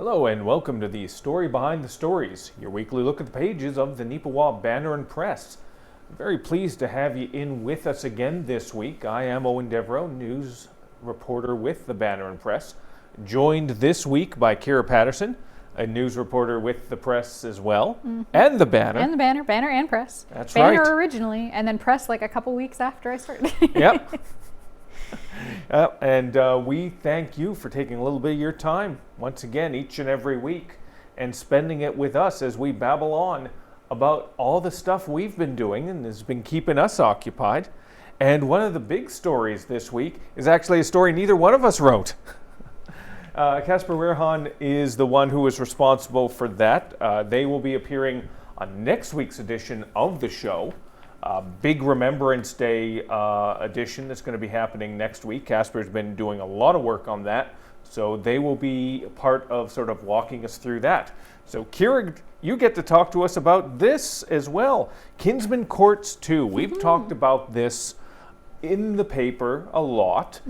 Hello and welcome to the Story Behind the Stories, your weekly look at the pages of the Neepawa Banner Press. I'm very pleased to have you in with us again this week. I am Eoin Devereux, news reporter with the Banner Press, joined this week by Kira Paterson, a news reporter with the Press as well, and the Banner. And the Banner and Press. That's Banner right. originally, and then Press like a couple weeks after I started. Yep. And we thank you for taking a little bit of your time once again each and every week and spending it with us as we babble on about all the stuff we've been doing and has been keeping us occupied. And one of the big stories this week is actually a story neither one of us wrote. Casper Weerhaan is the one who is responsible for that. They will be appearing on next week's edition of the show. Big Remembrance Day edition that's going to be happening next week. Casper's been doing a lot of work on that, so they will be part of sort of walking us through that. So Kira, you get to talk to us about this as well. Kinsman Courts 2. We've talked about this in the paper a lot.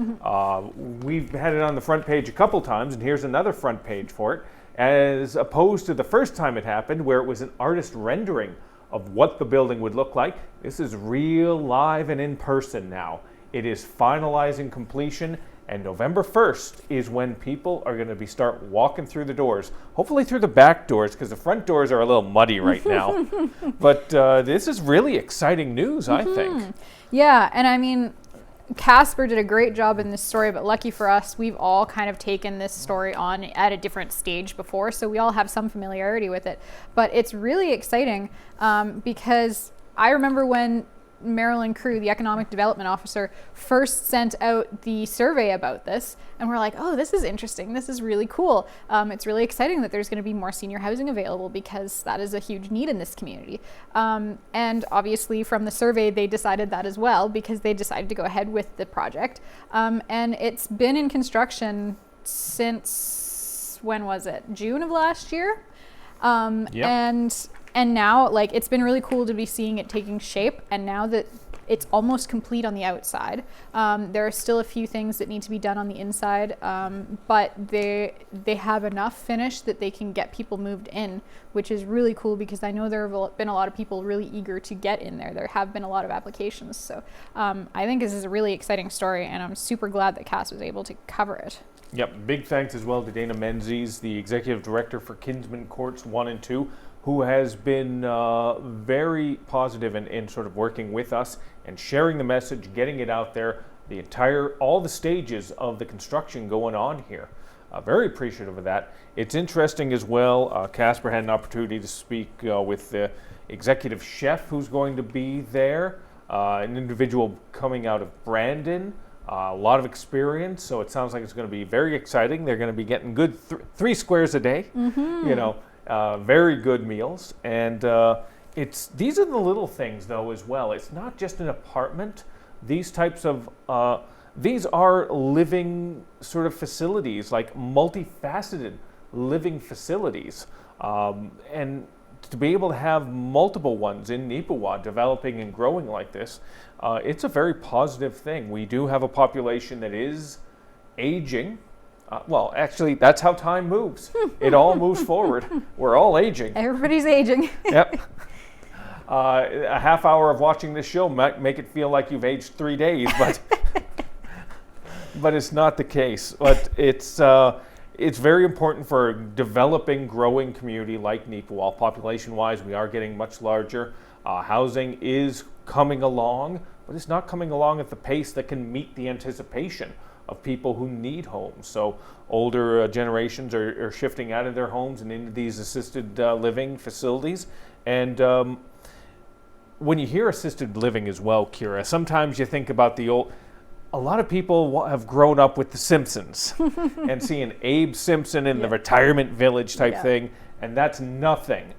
We've had it on the front page a couple times, and here's another front page for it, as opposed to the first time it happened where it was an artist rendering of what the building would look like. This is real, live, and in person now. It is finalizing completion, and November 1st is when people are going to start walking through the doors. Hopefully through the back doors, because the front doors are a little muddy right now. But this is really exciting news, I think. Yeah, and I mean, Casper did a great job in this story, but lucky for us, we've all kind of taken this story on at a different stage before, so we all have some familiarity with it. But it's really exciting because I remember when Marilyn Crew, the economic development officer, first sent out the survey about this, and we're like, oh, this is interesting. This is really cool. It's really exciting that there's going to be more senior housing available because that is a huge need in this community. And obviously from the survey, they decided that as well because they decided to go ahead with the project. And it's been in construction since, when was it? June of last year? And now, like, it's been really cool to be seeing it taking shape. And now that it's almost complete on the outside, there are still a few things that need to be done on the inside. But they have enough finished that they can get people moved in, which is really cool because I know there have been a lot of people really eager to get in there. There have been a lot of applications. So I think this is a really exciting story, and I'm super glad that Cass was able to cover it. Yep, big thanks as well to Dana Menzies, the executive director for Kinsman Courts 1 and 2, who has been very positive in sort of working with us and sharing the message, getting it out there, all the stages of the construction going on here. Very appreciative of that. It's interesting as well, Casper had an opportunity to speak with the executive chef who's going to be there, an individual coming out of Brandon. A lot of experience, so it sounds like it's going to be very exciting. They're going to be getting good 3 squares a day, very good meals. And these are the little things, though, as well. It's not just an apartment. These types of, these are living sort of facilities, like multifaceted living facilities. And to be able to have multiple ones in Neepawa developing and growing like this, it's a very positive thing. We do have a population that is aging. Well, actually, that's how time moves. It all moves forward. We're all aging. Everybody's aging. Yep. A half hour of watching this show might make it feel like you've aged 3 days, but it's not the case. But it's very important for a developing, growing community like Neepawa. Population-wise, we are getting much larger. Housing is coming along, but it's not coming along at the pace that can meet the anticipation of people who need homes. So older generations are shifting out of their homes and into these assisted living facilities. And when you hear assisted living as well, Kira, sometimes you think about a lot of people have grown up with The Simpsons and seeing Abe Simpson in the retirement village type thing, and that's nothing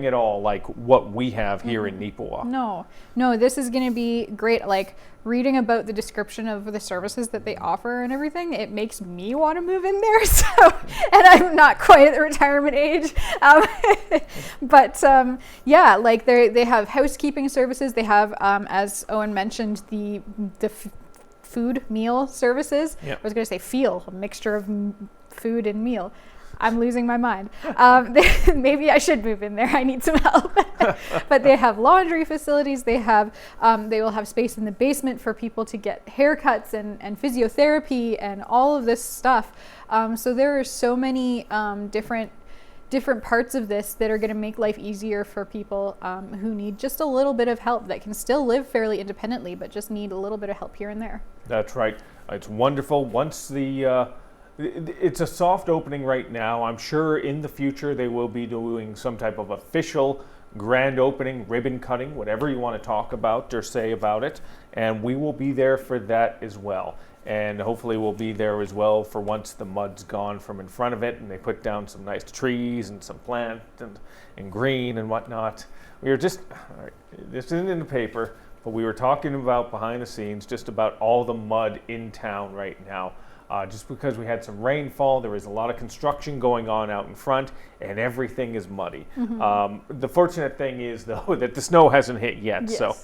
at all like what we have here in Neepawa. No, this is going to be great. Like, reading about the description of the services that they offer and everything, it makes me want to move in there. So, and I'm not quite at the retirement age. But like they have housekeeping services. They have, as Eoin mentioned, the food meal services. Yep. I was going to say a mixture of food and meal. I'm losing my mind. Maybe I should move in there. I need some help. But they have laundry facilities. They will have space in the basement for people to get haircuts and physiotherapy and all of this stuff. So there are so many different parts of this that are going to make life easier for people who need just a little bit of help, that can still live fairly independently, but just need a little bit of help here and there. That's right. It's wonderful. Once it's a soft opening right now. I'm sure in the future they will be doing some type of official grand opening, ribbon cutting, whatever you want to talk about or say about it. And we will be there for that as well. And hopefully we'll be there as well for once the mud's gone from in front of it and they put down some nice trees and some plant and green and whatnot. We were just, this isn't in the paper, but we were talking about behind the scenes just about all the mud in town right now. Just because we had some rainfall, there was a lot of construction going on out in front, and everything is muddy. The fortunate thing is, though, that the snow hasn't hit yet. Yes. So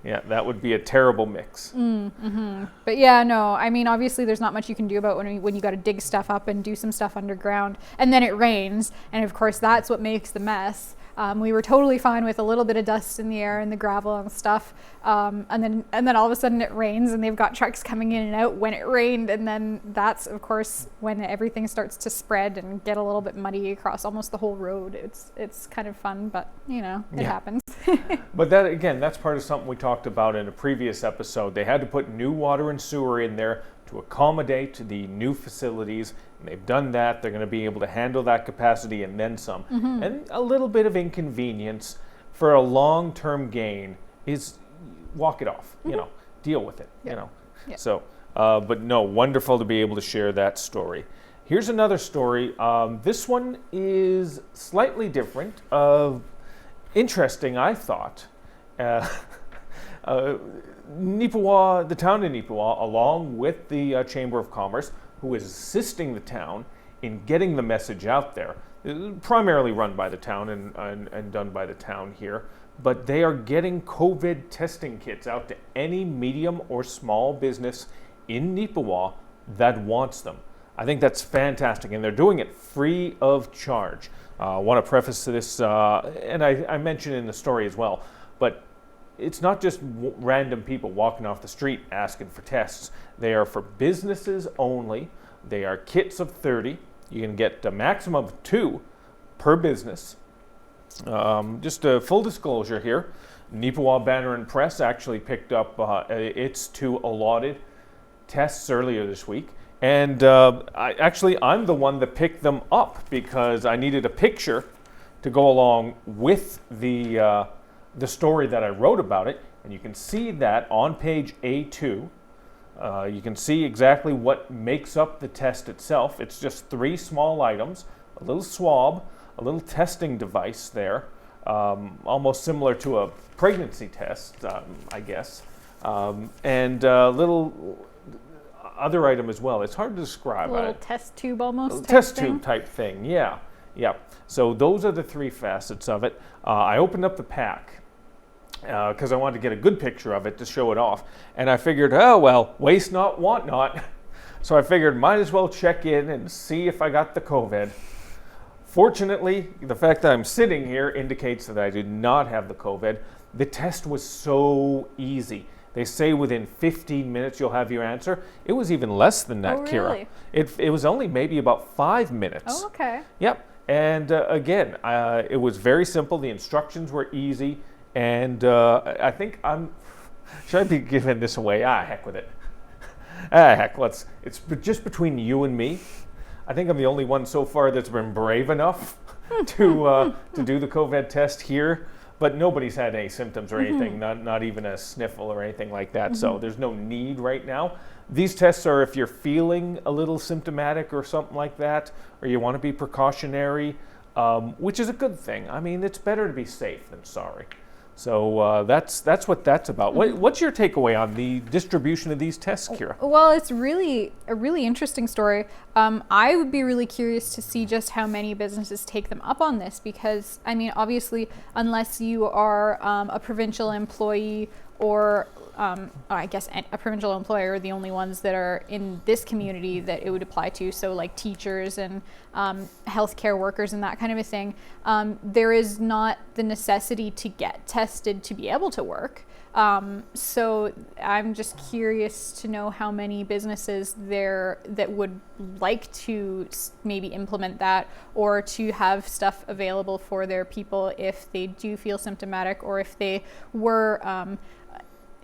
yeah, that would be a terrible mix. But yeah, no, I mean, obviously there's not much you can do about when you got to dig stuff up and do some stuff underground, and then it rains, and of course that's what makes the mess. We were totally fine with a little bit of dust in the air and the gravel and stuff, and then all of a sudden it rains, and they've got trucks coming in and out when it rained, and then that's of course when everything starts to spread and get a little bit muddy across almost the whole road. It's kind of fun, but it happens. But that, again, that's part of something we talked about in a previous episode. They had to put new water and sewer in there to accommodate the new facilities, and they've done that. They're going to be able to handle that capacity and then some. And a little bit of inconvenience for a long-term gain is walk it off, deal with it, So, but no, wonderful to be able to share that story. Here's another story. This one is slightly different, interesting, I thought. Neepawa, the town of Neepawa, along with the Chamber of Commerce, who is assisting the town in getting the message out there, primarily run by the town and done by the town here, but they are getting COVID testing kits out to any medium or small business in Neepawa that wants them. I think that's fantastic, and they're doing it free of charge. I want to preface this, and I mentioned in the story as well, but it's not just random people walking off the street asking for tests. They are for businesses only. They are kits of 30. You can get a maximum of 2 per business. Just a full disclosure here, Neepawa Banner Press actually picked up its 2 allotted tests earlier this week. And I'm the one that picked them up because I needed a picture to go along with the story that I wrote about it, and you can see that on page A2. You can see exactly what makes up the test itself. It's just 3 small items, a little swab, a little testing device there, almost similar to a pregnancy test, I guess, and a little other item as well. It's hard to describe. A little test tube almost. Test tube type thing, yeah. So those are the 3 facets of it. I opened up the pack because I wanted to get a good picture of it to show it off. And I figured, waste not, want not. So I figured might as well check in and see if I got the COVID. Fortunately, the fact that I'm sitting here indicates that I did not have the COVID. The test was so easy. They say within 15 minutes you'll have your answer. It was even less than that, Really? Kira. It was only maybe about 5 minutes. Oh, okay. Yep. And again, it was very simple. The instructions were easy. And I think should I be giving this away? Heck with it. It's just between you and me. I think I'm the only one so far that's been brave enough to do the COVID test here. But nobody's had any symptoms or anything, not even a sniffle or anything like that. So there's no need right now. These tests are if you're feeling a little symptomatic or something like that, or you want to be precautionary, which is a good thing. I mean, it's better to be safe than sorry. So that's what that's about. What's your takeaway on the distribution of these tests, Kira? Well, it's really a really interesting story. I would be really curious to see just how many businesses take them up on this, because I mean, obviously, unless you are a provincial employee or I guess a provincial employer are the only ones that are in this community that it would apply to. So like teachers and healthcare workers and that kind of a thing. There is not the necessity to get tested to be able to work. So I'm just curious to know how many businesses there that would like to maybe implement that, or to have stuff available for their people if they do feel symptomatic, or if they were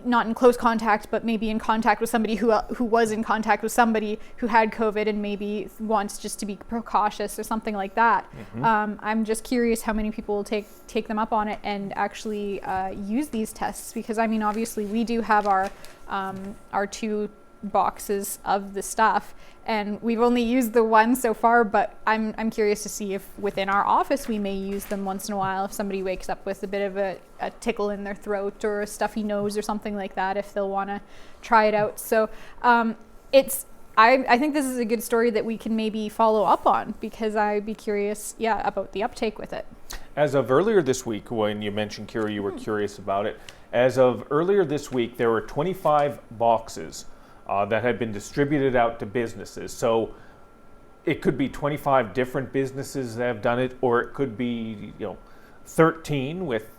not in close contact, but maybe in contact with somebody who was in contact with somebody who had COVID and maybe wants just to be precautious or something like that. I'm just curious how many people will take them up on it and actually use these tests, because I mean, obviously we do have our 2 boxes of the stuff, and we've only used the one so far, but I'm curious to see if within our office we may use them once in a while if somebody wakes up with a bit of a tickle in their throat or a stuffy nose or something like that, if they'll want to try it out. So I think this is a good story that we can maybe follow up on, because I'd be curious about the uptake with it. As of earlier this week, when you mentioned, Kira, you were curious about it. As of earlier this week, there were 25 boxes that had been distributed out to businesses. So it could be 25 different businesses that have done it, or it could be 13 with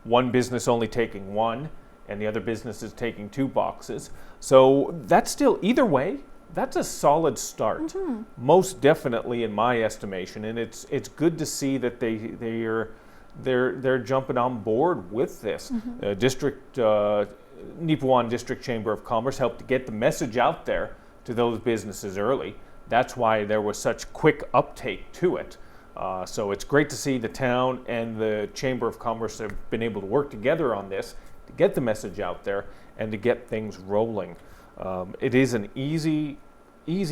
one business only taking one and the other businesses taking 2 boxes. So that's still, either way, that's a solid start, most definitely in my estimation. And it's good to see that they're jumping on board with this. Neepawa District Chamber of Commerce helped to get the message out there to those businesses early. That's why there was such quick uptake to it. So it's great to see the town and the Chamber of Commerce have been able to work together on this to get the message out there and to get things rolling. It is an easy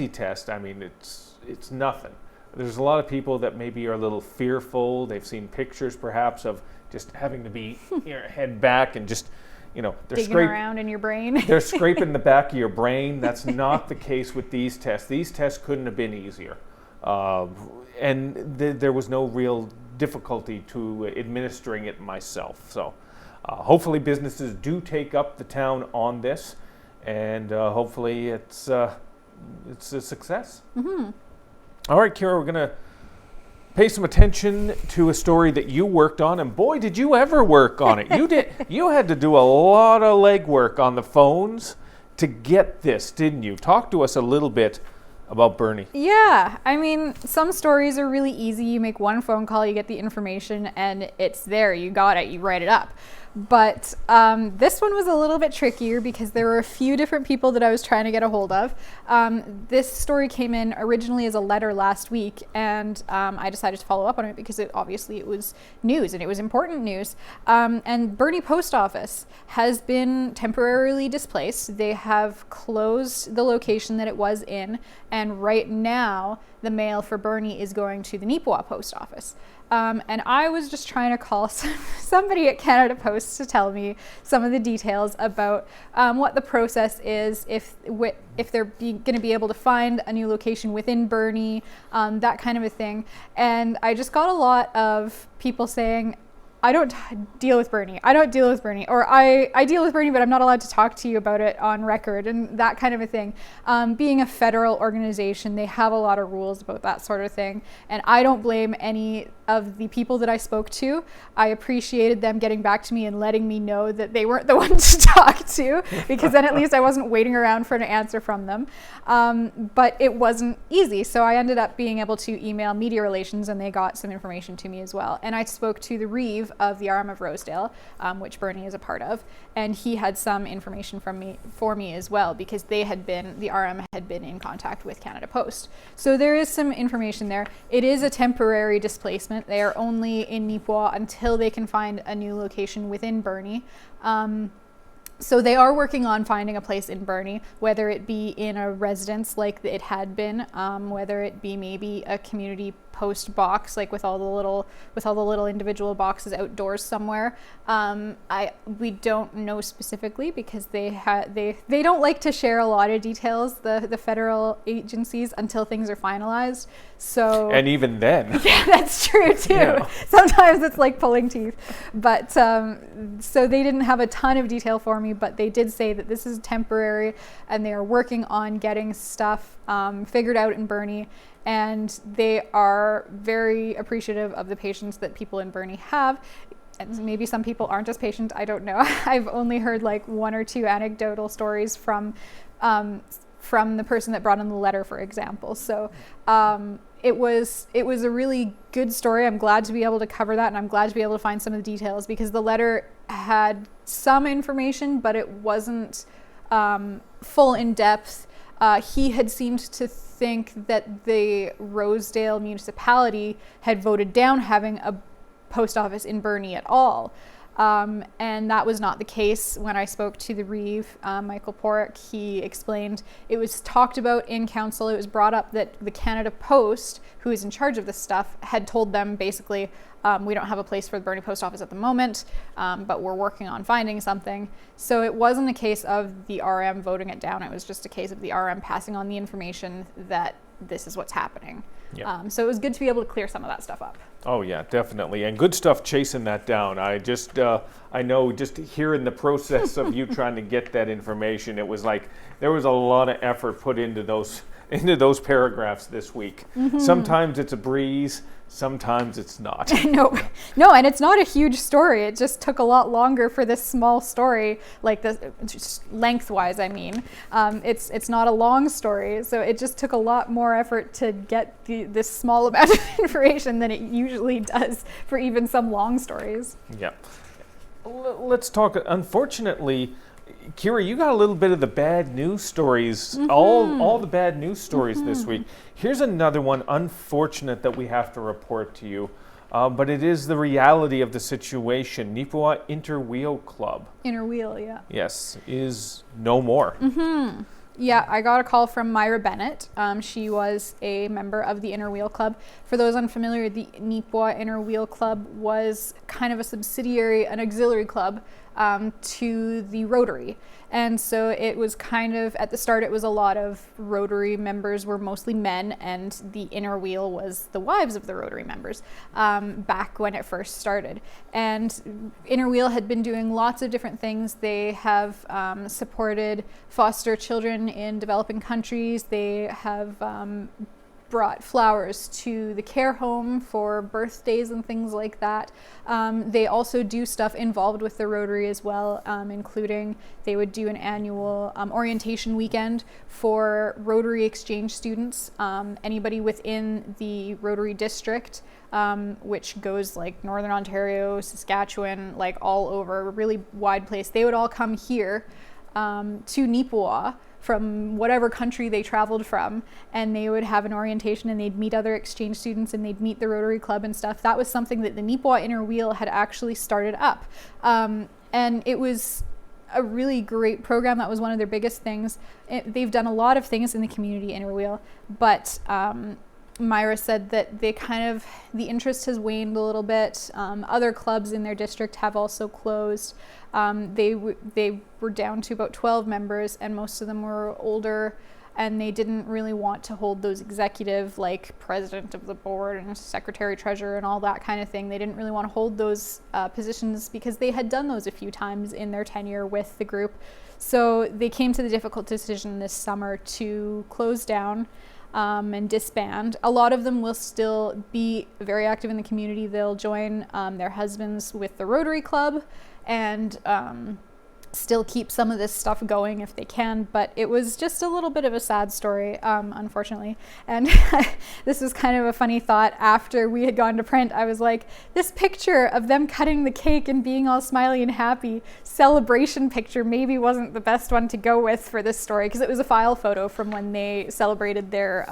test. I mean, it's nothing. There's a lot of people that maybe are a little fearful. They've seen pictures perhaps of just having to be head back and just they're digging around in your brain. They're scraping the back of your brain. That's not the case with these tests. These tests couldn't have been easier. And there was no real difficulty to administering it myself. So hopefully businesses do take up the town on this, and hopefully it's a success. All right, Kira, we're going to pay some attention to a story that you worked on, and boy, did you ever work on it. You had to do a lot of legwork on the phones to get this, didn't you? Talk to us a little bit about Bernie. Yeah, I mean, some stories are really easy. You make one phone call, you get the information, and it's there. You got it. You write it up. But this one was a little bit trickier because there were a few different people that I was trying to get a hold of. This story came in originally as a letter last week, and I decided to follow up on it because it was news, and it was important news. And Burnie Post Office has been temporarily displaced. They have closed the location that it was in, and right now the mail for Burnie is going to the Neepawa Post Office. And I was just trying to call somebody at Canada Post to tell me some of the details about what the process is, if they're going to be able to find a new location within Burnie, that kind of a thing. And I just got a lot of people saying, I don't deal with Burnie. I don't deal with Burnie. Or I deal with Burnie, but I'm not allowed to talk to you about it on record, and that kind of a thing. Being a federal organization, they have a lot of rules about that sort of thing. And I don't blame any of the people that I spoke to. I appreciated them getting back to me and letting me know that they weren't the ones to talk to, because then at least I wasn't waiting around for an answer from them. But it wasn't easy. So I ended up being able to email media relations, and they got some information to me as well. And I spoke to the Reeve of the RM of Rosedale, which Burnie is a part of, and he had some information for me as well, because the RM had been in contact with Canada Post. So there is some information there. It is a temporary displacement. They are only in Neepawa until they can find a new location within Burnie. So they are working on finding a place in Burnie, whether it be in a residence like it had been, whether it be maybe a community post box, like with all the little individual boxes outdoors somewhere. We don't know specifically because they don't like to share a lot of details, the federal agencies, until things are finalized. So, and even then, yeah, that's true too. Yeah. Sometimes it's like pulling teeth. But so they didn't have a ton of detail for me, but they did say that this is temporary and they are working on getting stuff figured out in Burnie. And they are very appreciative of the patience that people in Burnie have. And maybe some people aren't as patient, I don't know. I've only heard like one or two anecdotal stories from the person that brought in the letter, for example. So it was a really good story. I'm glad to be able to cover that, and I'm glad to be able to find some of the details, because the letter had some information, but it wasn't full in depth. He had seemed to think that the Rosedale municipality had voted down having a post office in Burnie at all. And that was not the case. When I spoke to the Reeve, Michael Porrick, he explained it was talked about in council. It was brought up that the Canada Post, who is in charge of this stuff, had told them basically, we don't have a place for the Burnie post office at the moment, but we're working on finding something. So it wasn't a case of the RM voting it down. It was just a case of the RM passing on the information that this is what's happening. Yeah. So it was good to be able to clear some of that stuff up. Oh yeah, definitely, and good stuff chasing that down. I know just hearing the process of you trying to get that information, it was like there was a lot of effort put into those paragraphs this week. Mm-hmm. Sometimes it's a breeze, sometimes it's not. No, and it's not a huge story. It just took a lot longer for this small story, like this, just lengthwise. I mean, it's not a long story, so it just took a lot more effort to get this small amount of information than it usually does for even some long stories. Yeah. Let's talk. Unfortunately, Kira, you got a little bit of the bad news stories, mm-hmm. all the bad news stories mm-hmm. this week. Here's another one, unfortunate, that we have to report to you, but it is the reality of the situation. Neepawa Interwheel Club. Interwheel, yeah. Yes, is no more. Mm-hmm. Yeah, I got a call from Myra Bennett. She was a member of the Interwheel Club. For those unfamiliar, the Neepawa Interwheel Club was kind of a subsidiary, an auxiliary club to the Rotary. And so it was kind of, at the start, it was a lot of Rotary members were mostly men, and the Interwheel was the wives of the Rotary members back when it first started. And Interwheel had been doing lots of different things. They have supported foster children in developing countries. They have brought flowers to the care home for birthdays and things like that. They also do stuff involved with the Rotary as well, including they would do an annual orientation weekend for Rotary exchange students. Anybody within the Rotary district, which goes like Northern Ontario, Saskatchewan, like all over, a really wide place. They would all come here to Neepawa from whatever country they traveled from, and they would have an orientation, and they'd meet other exchange students, and they'd meet the Rotary Club and stuff. That was something that the Neepawa Interwheel had actually started up. And it was a really great program. That was one of their biggest things. They've done a lot of things in the community Interwheel, but Myra said that the interest has waned a little bit. Other clubs in their district have also closed. They were down to about 12 members, and most of them were older, and they didn't really want to hold those executive, like president of the board and secretary treasurer and all that kind of thing. They didn't really want to hold those positions because they had done those a few times in their tenure with the group. So they came to the difficult decision this summer to close down and disband. A lot of them will still be very active in the community. They'll join their husbands with the Rotary Club and still keep some of this stuff going if they can, but it was just a little bit of a sad story, unfortunately. And this was kind of a funny thought. After we had gone to print, I was like, this picture of them cutting the cake and being all smiley and happy, celebration picture, maybe wasn't the best one to go with for this story, because it was a file photo from when they celebrated their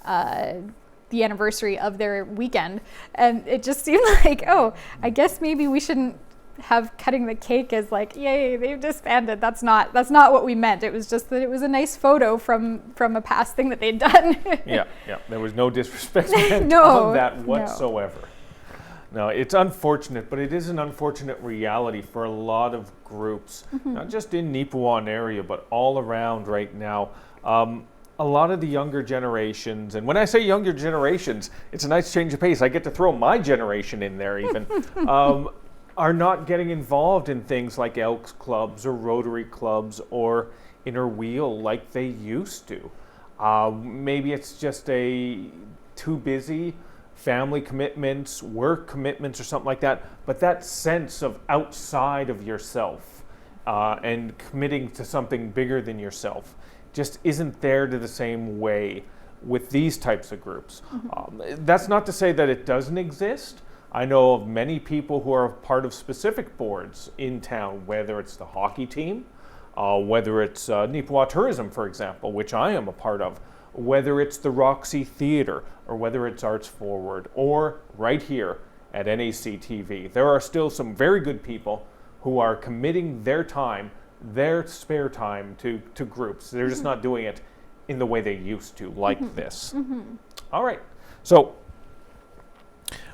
the anniversary of their weekend, and it just seemed like, oh, I guess maybe we shouldn't have cutting the cake as like, yay, they've disbanded. That's not what we meant. It was just that it was a nice photo from a past thing that they'd done. Yeah. There was no disrespect meant on that whatsoever. No, it's unfortunate, but it is an unfortunate reality for a lot of groups, not just in Neepawa area, but all around right now. A lot of the younger generations, and when I say younger generations, it's a nice change of pace. I get to throw my generation in there even, are not getting involved in things like Elks clubs or Rotary clubs or Inner Wheel like they used to. Maybe it's just too busy, family commitments, work commitments, or something like that. But that sense of outside of yourself and committing to something bigger than yourself just isn't there to the same way with these types of groups. That's not to say that it doesn't exist. I know of many people who are part of specific boards in town, whether it's the hockey team, whether it's Neepawa Tourism, for example, which I am a part of, whether it's the Roxy Theatre, or whether it's Arts Forward, or right here at NAC TV. There are still some very good people who are committing their time, their spare time to groups. They're just not doing it in the way they used to, like this. All right, so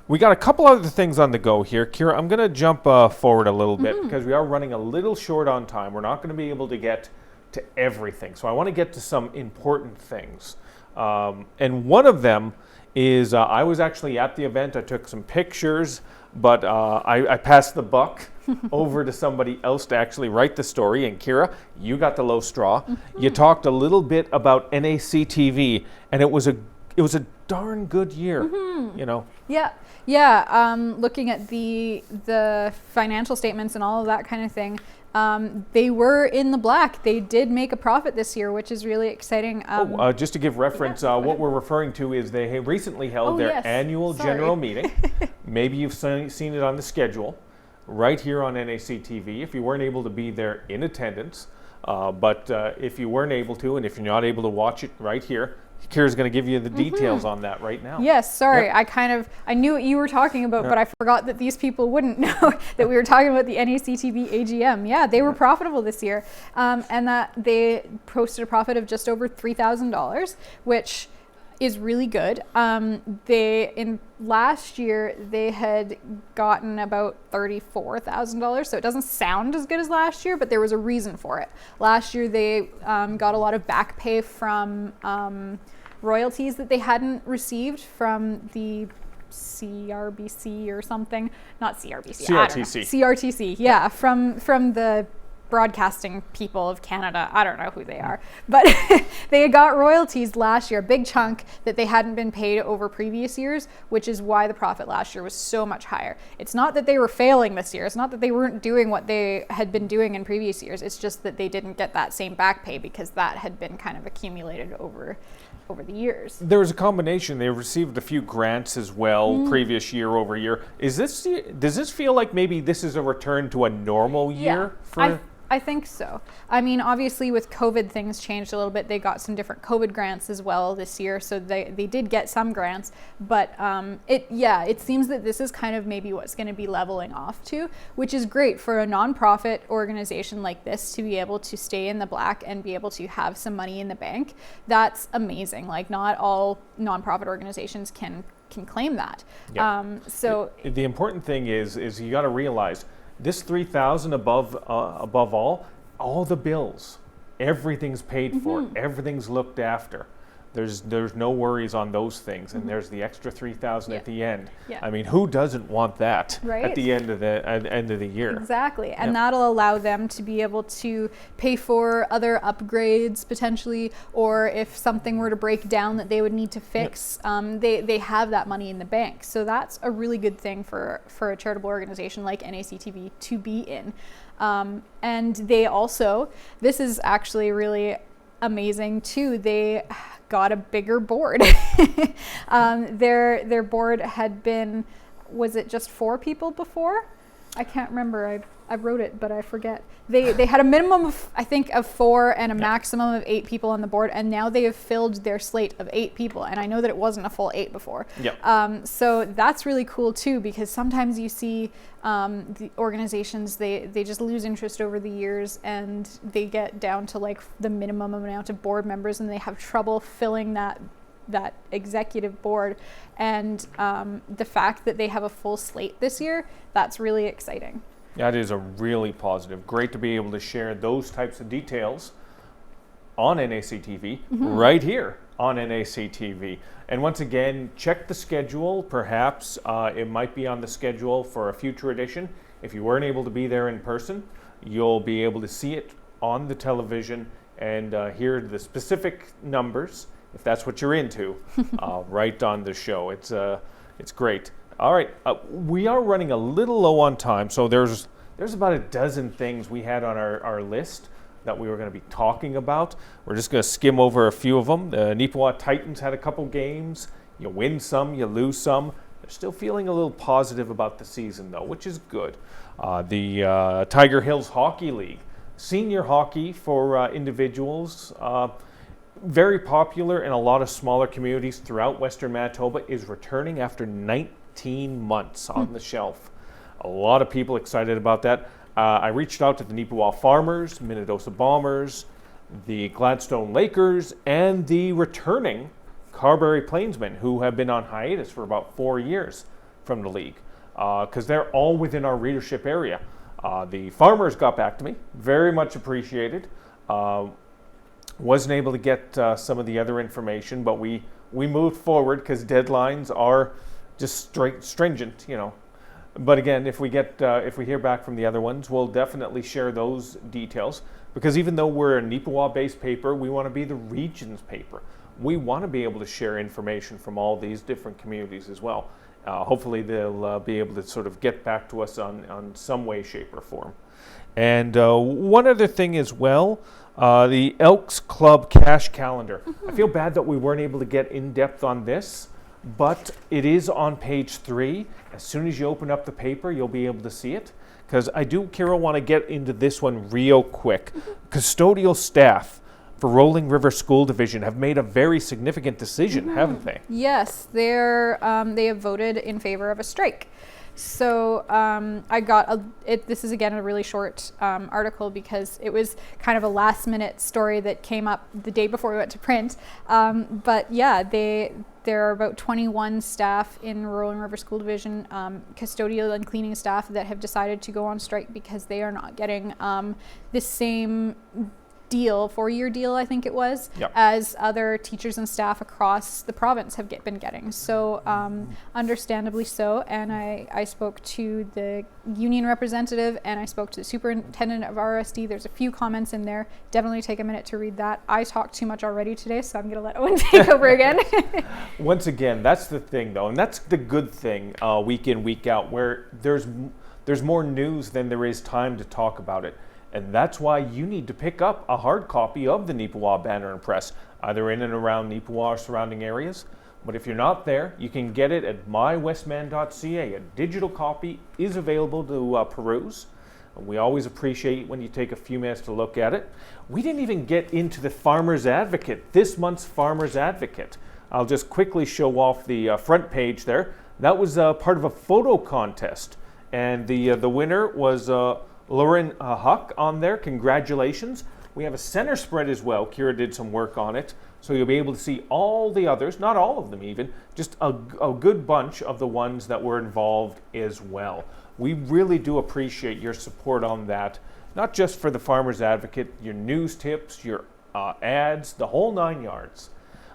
we got a couple other things on the go here. Kira, I'm going to jump forward a little bit because we are running a little short on time. We're not going to be able to get to everything. So I want to get to some important things. And one of them is I was actually at the event. I took some pictures, but I passed the buck over to somebody else to actually write the story. And Kira, you got the low straw. You talked a little bit about NAC TV, and it was a darn good year, you know. Yeah. Looking at the financial statements and all of that kind of thing, they were in the black. They did make a profit this year, which is really exciting. Just to give reference, what we're referring to is they recently held their annual general meeting. Maybe you've seen it on the schedule right here on NAC TV if you weren't able to be there in attendance. But if you weren't able to, and if you're not able to watch it right here, Kira's going to give you the details on that right now. Yes, sorry. Yep. I knew what you were talking about, but I forgot that these people wouldn't know that we were talking about the NAC TV AGM. Yeah, they were profitable this year, and that they posted a profit of just over $3,000, which is really good. Last year they had gotten about $34,000, so it doesn't sound as good as last year, but there was a reason for it. Last year they got a lot of back pay from royalties that they hadn't received from the CRBC or something, not CRBC, CRTC, yeah, from the broadcasting people of Canada. I don't know who they are, but they got royalties last year, a big chunk that they hadn't been paid over previous years, which is why the profit last year was so much higher. It's not that they were failing this year. It's not that they weren't doing what they had been doing in previous years. It's just that they didn't get that same back pay because that had been kind of accumulated over the years. There was a combination. They received a few grants as well, previous year over year. Does this feel like maybe this is a return to a normal year? I think so. I mean, obviously with COVID, things changed a little bit. They got some different COVID grants as well this year, so they did get some grants. But it seems that this is kind of maybe what's going to be leveling off to, which is great for a nonprofit organization like this to be able to stay in the black and be able to have some money in the bank. That's amazing. Like, not all nonprofit organizations can claim that. Yeah. The important thing is you got to realize this $3,000 above all the bills, everything's paid for, everything's looked after. There's no worries on those things, and there's the extra $3,000 at the end. Yeah. I mean, who doesn't want that at the end of the year? Exactly, and that'll allow them to be able to pay for other upgrades potentially, or if something were to break down that they would need to fix, they have that money in the bank. So that's a really good thing for a charitable organization like NACTV to be in. And they also, this is actually really amazing too, they got a bigger board. Their board had been, was it just 4 people before? I can't remember. I wrote it, but I forget. They had a minimum of, I think, of 4 and a maximum of 8 people on the board, and now they have filled their slate of 8 people. And I know that it wasn't a full 8 before. So that's really cool too, because sometimes you see the organizations, they just lose interest over the years, and they get down to like the minimum amount of board members, and they have trouble filling that executive board. And the fact that they have a full slate this year, that's really exciting. That is a really positive. Great to be able to share those types of details on NAC TV, right here on NAC TV. And once again, check the schedule. Perhaps it might be on the schedule for a future edition. If you weren't able to be there in person, you'll be able to see it on the television and hear the specific numbers, if that's what you're into, right on the show. It's great. All right, we are running a little low on time, so there's about a dozen things we had on our list that we were going to be talking about. We're just going to skim over a few of them. The Neepawa Titans had a couple games. You win some, you lose some. They're still feeling a little positive about the season, though, which is good. The Tiger Hills Hockey League, senior hockey for individuals, very popular in a lot of smaller communities throughout Western Manitoba, is returning after 19 months on the shelf. A lot of people excited about that. I reached out to the Neepawa Farmers, Minnedosa Bombers, the Gladstone Lakers, and the returning Carberry Plainsmen, who have been on hiatus for about 4 years from the league, because they're all within our readership area. The Farmers got back to me, very much appreciated. Wasn't able to get some of the other information, but we moved forward because deadlines are just stringent, you know. But again, if we hear back from the other ones, we'll definitely share those details, because even though we're a Neepawa-based paper, we want to be the region's paper. We want to be able to share information from all these different communities as well. Hopefully they'll be able to sort of get back to us on some way, shape, or form. And one other thing as well, the Elks Club cash calendar. I feel bad that we weren't able to get in depth on this, but it is on page 3. As soon as you open up the paper, you'll be able to see it. Because I do, Kira, want to get into this one real quick. Custodial staff for Rolling River School Division have made a very significant decision, haven't they? Yes, they have voted in favor of a strike. So I got this is again a really short article, because it was kind of a last minute story that came up the day before we went to print. But yeah, there are about 21 staff in Rolling River School Division, custodial and cleaning staff, that have decided to go on strike because they are not getting the same deal, 4-year deal, I think it was, as other teachers and staff across the province have been getting. So understandably so. And I spoke to the union representative, and I spoke to the superintendent of RSD. There's a few comments in there. Definitely take a minute to read that. I talked too much already today, so I'm going to let Eoin take over again. Once again, that's the thing, though, and that's the good thing, week in, week out, where there's more news than there is time to talk about it. And that's why you need to pick up a hard copy of the Neepawa Banner Press, either in and around Neepawa or surrounding areas. But if you're not there, you can get it at mywestman.ca. A digital copy is available to peruse. We always appreciate when you take a few minutes to look at it. We didn't even get into the Farmer's Advocate, this month's Farmer's Advocate. I'll just quickly show off the front page there. That was part of a photo contest, and the winner was Lauren Huck on there. Congratulations. We have a center spread as well. Kira did some work on it, so you'll be able to see all the others, not all of them even, just a good bunch of the ones that were involved as well. We really do appreciate your support on that, not just for the Farmer's Advocate, your news tips, your ads, the whole 9 yards.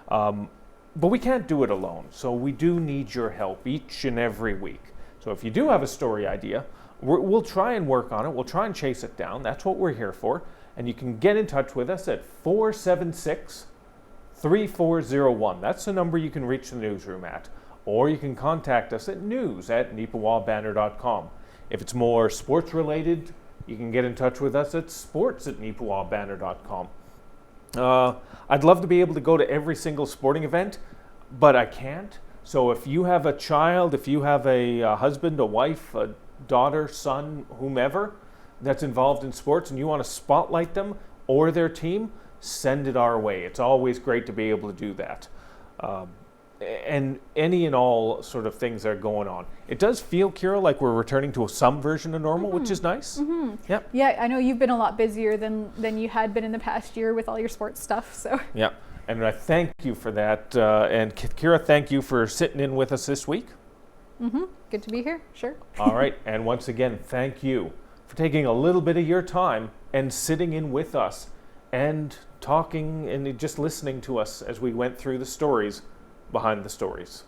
But we can't do it alone, so we do need your help each and every week. So if you do have a story idea, we'll try and work on it. We'll try and chase it down. That's what we're here for. And you can get in touch with us at 476-3401. That's the number you can reach the newsroom at. Or you can contact us at news@neepawabanner.com. If it's more sports related, you can get in touch with us at sports@neepawabanner.com. I'd love to be able to go to every single sporting event, but I can't. So if you have a child, if you have a husband, a wife, a daughter, son, whomever that's involved in sports and you want to spotlight them or their team, send it our way. It's always great to be able to do that. And any and all sort of things that are going on. It does feel, Kira, like we're returning to some version of normal, which is nice. Yep. Yeah, I know you've been a lot busier than you had been in the past year with all your sports stuff. So. Yeah, and I thank you for that. And Kira, thank you for sitting in with us this week. Good to be here. Sure. All right, and once again, thank you for taking a little bit of your time and sitting in with us and talking and just listening to us as we went through the stories behind the stories.